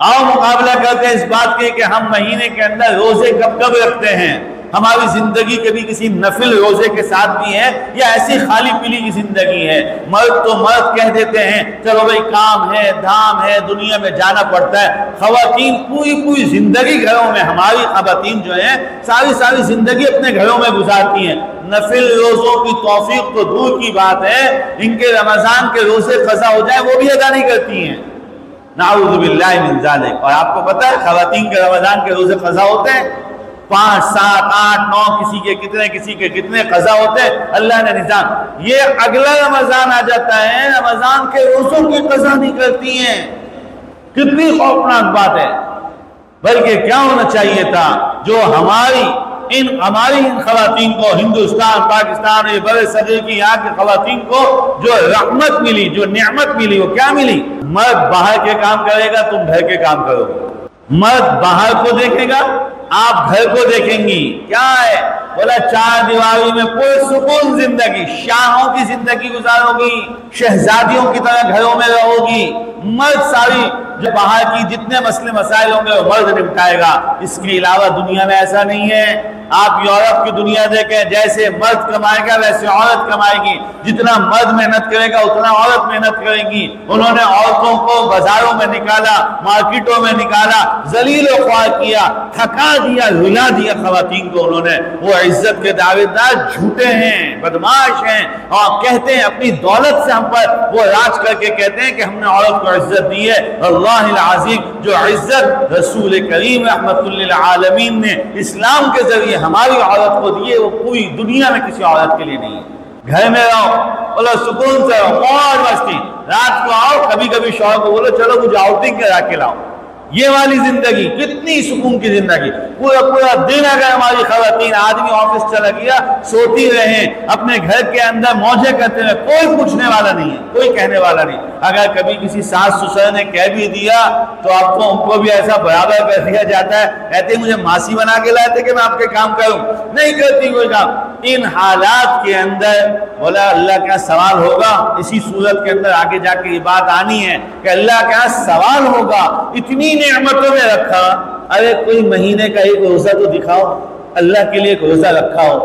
आओ मुकाबला करते हैं इस बात के कि हम महीने के अंदर रोजे कब कब रखते हैं, हमारी जिंदगी कभी किसी नफिल रोजे के साथ भी है या ऐसी खाली पीली की जिंदगी है। मर्द तो मर्द कह देते हैं चलो भाई काम है धाम है दुनिया में जाना पड़ता है, खवातीन पूरी पूरी जिंदगी घरों में, हमारी खवातीन जो है सारी सारी जिंदगी अपने घरों में गुजारती हैं। नफिल रोजों की तौफीक तो दूर की बात है, इनके रमजान के रोजे कज़ा हो जाए वो भी अदा नहीं करती हैं। नाऊज़ु बिल्लाहि मिन ज़ालिक। और आपको पता है खवातीन के रमजान के रोजे कज़ा होते हैं 5, 7, 8, 9, किसी के कितने कज़ा होते हैं, अल्लाह ने निजाम। ये अगला रमजान आ जाता है, रमजान के रोजों की कज़ा नहीं करती हैं। कितनी खौफनाक बात है। बल्कि क्या होना चाहिए था, जो हमारी इन खवातीन को, हिंदुस्तान पाकिस्तान ये बड़े सदर की यहाँ के खवातीन को जो रहमत मिली, जो नेमत मिली, वो क्या मिली? मर्द बाहर के काम करेगा, तुम घर के काम करोगे। मर्द बाहर को देखेगा, आप घर को देखेंगी। क्या है? बोला 4 दीवारी में पुरसुकून जिंदगी, शाहों की जिंदगी गुजारोगी, शहजादियों की तरह घरों में रहोगी। मर्द सारी जो बाहर की जितने मसले मसाइल होंगे वो मर्द निपटाएगा। इसके अलावा दुनिया में ऐसा नहीं है। आप यूरोप की दुनिया देखें, जैसे मर्द कमाएगा वैसे औरत कमाएगी, जितना मर्द मेहनत करेगा उतना औरत मेहनत करेगी। उन्होंने औरतों को बाजारों में निकाला, मार्केटों में निकाला, जलील व ख्वार किया, थका दिया, रुला दिया खवातीन को उन्होंने। वो इज्जत के दावेदार झूठे हैं, बदमाश हैं और कहते हैं अपनी दौलत से हम पर वो राज करके कहते हैं कि हमने औरत को इज्जत दी है। अल्लाह आज़ीम, जो इज्जत रसूल करीम रहमतुल लिल आलमीन ने इस्लाम के जरिए हमारी औरत को दी है, वो पूरी दुनिया में किसी औरत के लिए नहीं है। घर में रहो, बोलो सुकून से रहो, मौज मस्ती, रात को आओ, कभी कभी शौहर को बोलो चलो मुझे आउटिंग करा के लाओ। ये वाली जिंदगी, कितनी सुकून की जिंदगी। पूरा पूरा दिन अगर हमारी खवातीन, आदमी ऑफिस चला गया, सोती रहे अपने घर के अंदर मौजे करते रहे, कोई पूछने वाला नहीं है, कोई कहने वाला नहीं। अगर कभी किसी सास ससुर ने कह भी दिया तो आपको उनको भी ऐसा बराबर कर दिया जाता है, कहते मुझे मासी बना के लाए थे कि मैं आपके काम करूं, नहीं करती कोई काम। इन हालात के अंदर बोला अल्लाह का सवाल होगा। इसी सूरत के अंदर आगे जाके ये बात आनी है कि अल्लाह का सवाल होगा। इतनी नेमतों में रखा, अरे कोई महीने का एक रोजा तो दिखाओ, अल्लाह के लिए एक रोजा रखा हो,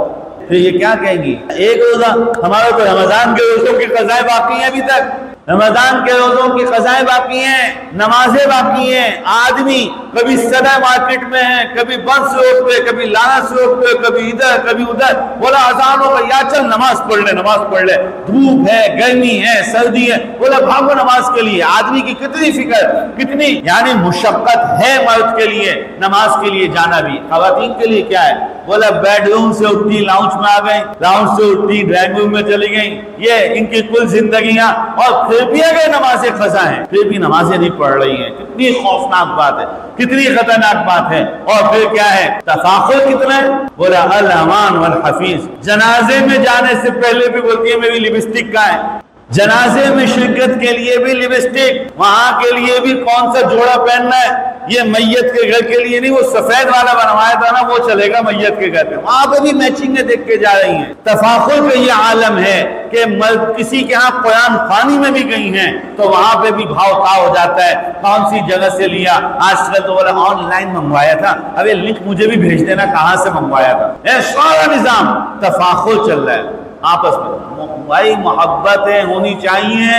फिर ये क्या कहेंगी? एक रोजा, हमारा तो रमजान के रोजों की क़ज़ाएं बाकी हैं, अभी तक रमजान के रोजों की क़ज़ाएं बाकी हैं, नमाजें बाकी हैं। आदमी कभी सदा मार्केट में है, कभी बस रोड पे, कभी लानस रोड पे, कभी इधर कभी उधर। बोला अज़ान हो गई, या चल नमाज पढ़ ले, नमाज पढ़ ले। धूप है, गर्मी है, सर्दी है, बोला भागो नमाज के लिए। आदमी की कितनी फिक्र, कितनी यानी मुशक्कत है मर्द के लिए नमाज के लिए जाना भी। खवातीन के लिए क्या है? बोला बेडरूम से उठती लाउंज में आ गई, लाउंज से उठती ड्राइंग रूम में चली गई। ये इनकी कुल जिंदगियां, और फिर भी अगर नमाज़ें क़ज़ा हैं, फिर भी नमाजें नहीं पढ़ रही हैं। कितनी खौफनाक बात है, कितनी खतरनाक बात है। और फिर क्या है? तफाखुर कितना है। बोला अल अमान वल हफीज, जनाजे में जाने से पहले भी बोलती है मेरी लिपस्टिक का है, जनाजे में शिरकत के लिए भी लिपस्टिक, वहां के लिए भी कौन सा जोड़ा पहनना है। ये मैयत के घर के लिए नहीं, वो सफेद वाला बनवाया था ना, वो चलेगा मैयत के घर पे, वहां पे भी मैचिंग देख के जा रही हैं। तफाखुर का ये आलम है कि मर्द किसी के यहाँ कुरान खानी में भी गई हैं तो वहां पे भी भाव ताव हो जाता है, कौन सी जगह से लिया। आजकल तो बोला ऑनलाइन मंगवाया था, अबे लिंक मुझे भी भेज देना कहां से मंगवाया था। ये सारा निजाम तफाखुर चल रहा है। आपस में भाई मोहब्बतें होनी चाहिए,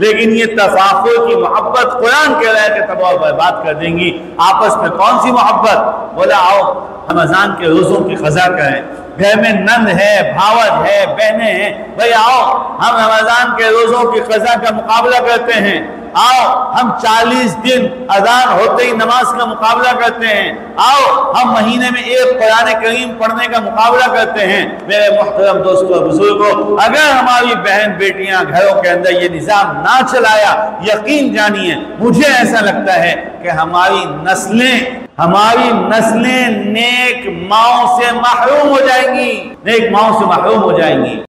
लेकिन ये तफाखुर की मोहब्बत कुरान कह रहा है कि तबाह बर्बाद कर देंगी। आपस में कौन सी मोहब्बत? बोला आओ रमजान के रोजों की क़ज़ा करें। घर में नंद है, भावत है, बहनें हैं, भाई आओ हम रमजान के रोजों की क़ज़ा का मुकाबला करते हैं। आओ हम 40 दिन अजान होते ही नमाज का मुकाबला करते हैं। आओ हम महीने में एक कुरान करीम पढ़ने का मुकाबला करते हैं। मेरे मुहतरम दोस्तों बुजुर्गों, अगर हमारी बहन बेटियां घरों के अंदर ये निज़ाम ना चलाया, यकीन जानिए मुझे ऐसा लगता है कि हमारी नस्लें नेक माओं से महरूम हो जाएंगी, नेक माओं से महरूम हो जाएंगी।